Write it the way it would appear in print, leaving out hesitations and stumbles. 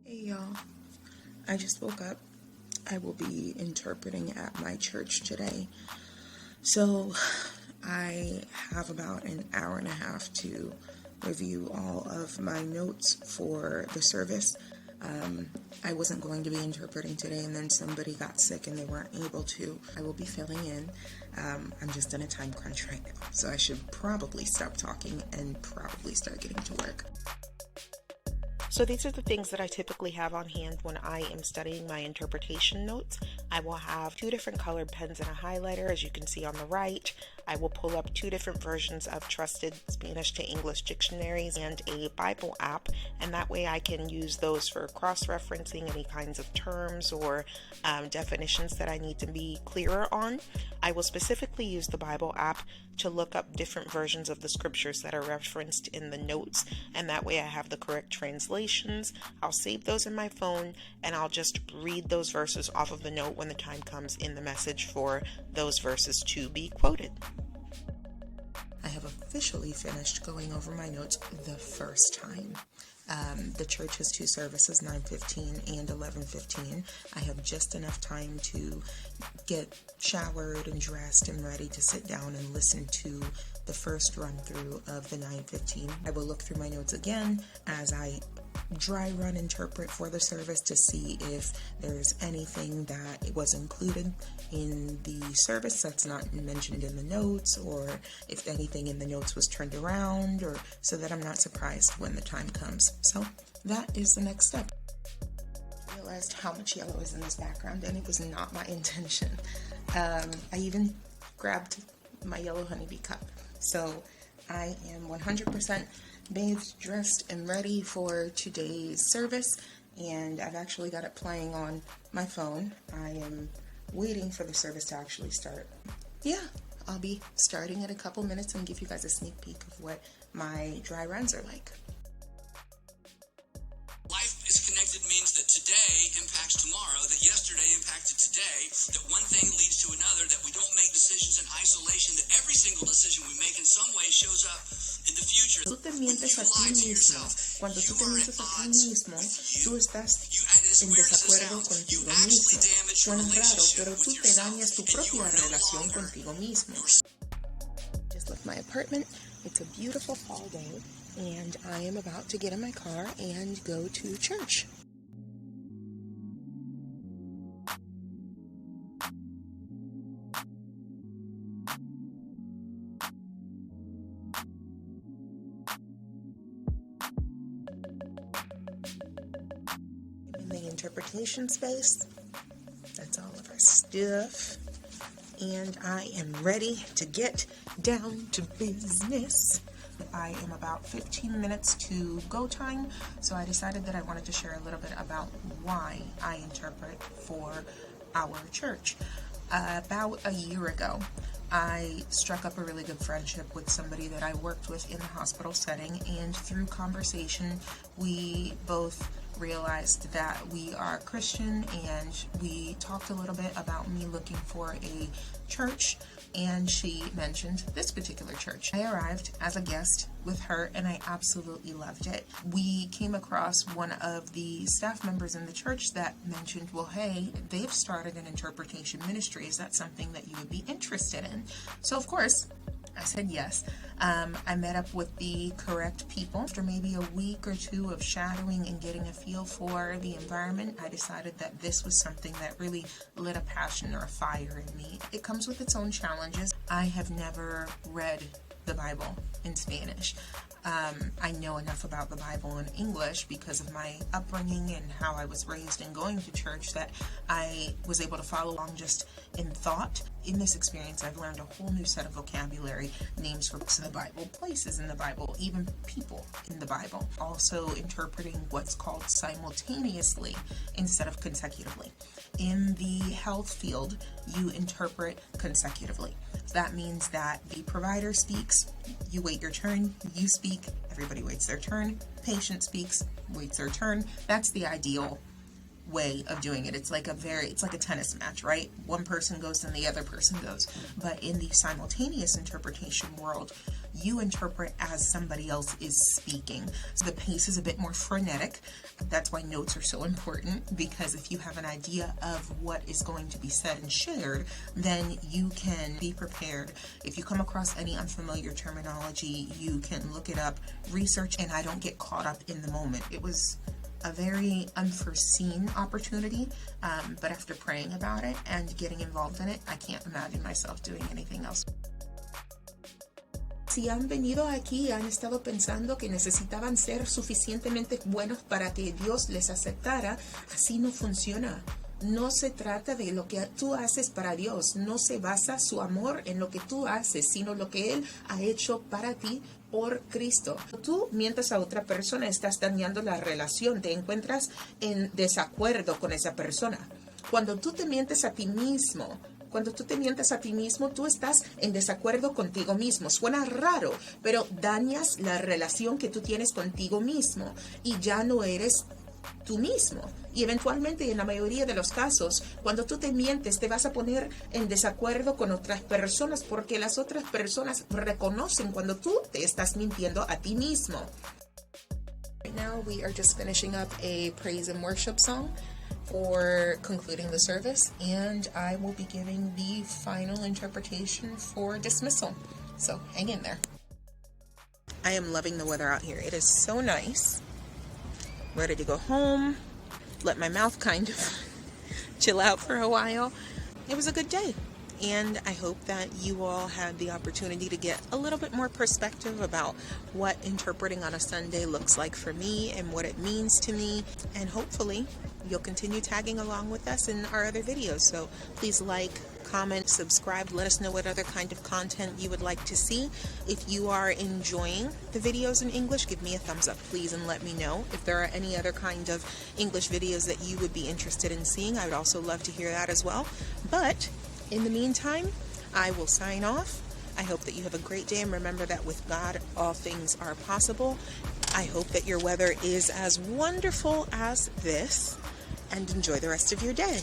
Hey y'all, I just woke up. I will be interpreting at my church today. So I have about an hour and a half to review all of my notes for the service. I wasn't going to be interpreting today, and then somebody got sick and they weren't able to. I will be filling in. I'm just in a time crunch right now, so I should probably stop talking and probably start getting to work. So these are the things that I typically have on hand when I am studying my interpretation notes. I will have 2 different colored pens and a highlighter, as you can see on the right. I will pull up 2 different versions of trusted Spanish to English dictionaries and a Bible app, and that way I can use those for cross-referencing any kinds of terms or definitions that I need to be clearer on. I will specifically use the Bible app to look up different versions of the scriptures that are referenced in the notes, and that way I have the correct translations. I'll save those in my phone, and I'll just read those verses off of the note when the time comes in the message for those verses to be quoted. I have officially finished going over my notes the first time. The church has 2 services, 9:15 and 11:15. I have just enough time to get showered and dressed and ready to sit down and listen to the first run through of the 9:15. I will look through my notes again as I dry run interpret for the service to see if there's anything that was included in the service that's not mentioned in the notes, or if anything in the notes was turned around, or so that I'm not surprised when the time comes. So that is the next step. I realized how much yellow is in this background, and it was not my intention. I even grabbed my yellow honeybee cup. So I am 100% bathed, dressed, and ready for today's service, and I've actually got it playing on my phone. I am waiting for the service to actually start. Yeah, I'll be starting in a couple minutes and give you guys a sneak peek of what my dry runs are like. Life is connected means that today impacts tomorrow, that yesterday impacted today, that one thing leads to another, that we don't make decisions in isolation, that every single decision we make in some way shows up in the future. Tú te mientes a ti mismo. Cuando tú te mientes a ti mismo, tú estás en desacuerdo contigo mismo. Suena raro, pero tú te dañas tu propia relación contigo mismo. Just left my apartment. It's a beautiful fall day, and I am about to get in my car and go to church. In the interpretation space, that's all of our stuff, and I am ready to get down to business. I am about 15 minutes to go time, so I decided that I wanted to share a little bit about why I interpret for our church. About a year ago, I struck up a really good friendship with somebody that I worked with in the hospital setting, and through conversation, we both realized that we are Christian, and we talked a little bit about me looking for a church, and she mentioned this particular church. I arrived as a guest with her, and I absolutely loved it. We came across one of the staff members in the church that mentioned, well, hey, they've started an interpretation ministry. Is that something that you would be interested in? So, of course, I said yes. I met up with the correct people. After maybe a week or 2 of shadowing and getting a feel for the environment, I decided that this was something that really lit a passion or a fire in me. It comes with its own challenges. I have never read the Bible in Spanish. I know enough about the Bible in English because of my upbringing and how I was raised and going to church that I was able to follow along just in thought. In this experience, I've learned a whole new set of vocabulary, names for books in the Bible, places in the Bible, even people in the Bible. Also interpreting what's called simultaneously instead of consecutively. In the health field, you interpret consecutively. So that means that the provider speaks, you wait your turn, you speak, everybody waits their turn, patient speaks, waits their turn. That's the ideal way of doing it. It's like a tennis match, right? One person goes and the other person goes. But in the simultaneous interpretation world, you interpret as somebody else is speaking. So the pace is a bit more frenetic. That's why notes are so important, because if you have an idea of what is going to be said and shared, then you can be prepared. If you come across any unfamiliar terminology, you can look it up, research, and I don't get caught up in the moment. It was a very unforeseen opportunity, but after praying about it and getting involved in it, I can't imagine myself doing anything else. Si han venido aquí y han estado pensando que necesitaban ser suficientemente buenos para que Dios les aceptara, así no funciona. No se trata de lo que tú haces para Dios, no se basa su amor en lo que tú haces, sino lo que Él ha hecho para ti por Cristo. Tú mientes a otra persona, estás dañando la relación, te encuentras en desacuerdo con esa persona. Cuando tú te mientes a ti mismo, tú estás en desacuerdo contigo mismo. Suena raro, pero dañas la relación que tú tienes contigo mismo y ya no eres tú mismo. Y eventualmente, en la mayoría de los casos, cuando tú te mientes, te vas a poner en desacuerdo con otras personas, porque las otras personas reconocen cuando tú te estás mintiendo a ti mismo. Right now, we are just finishing up a praise and worship song for concluding the service, and I will be giving the final interpretation for dismissal. So hang in there. I am loving the weather out here. It is so nice. Ready to go home, let my mouth kind of chill out for a while. It was a good day, and I hope that you all had the opportunity to get a little bit more perspective about what interpreting on a Sunday looks like for me and what it means to me, and hopefully you'll continue tagging along with us in our other videos. So please like, comment, subscribe, let us know what other kind of content you would like to see. If you are enjoying the videos in English, give me a thumbs up, please, and let me know. If there are any other kind of English videos that you would be interested in seeing, I would also love to hear that as well. But in the meantime, I will sign off. I hope that you have a great day, and remember that with God, all things are possible. I hope that your weather is as wonderful as this, and enjoy the rest of your day.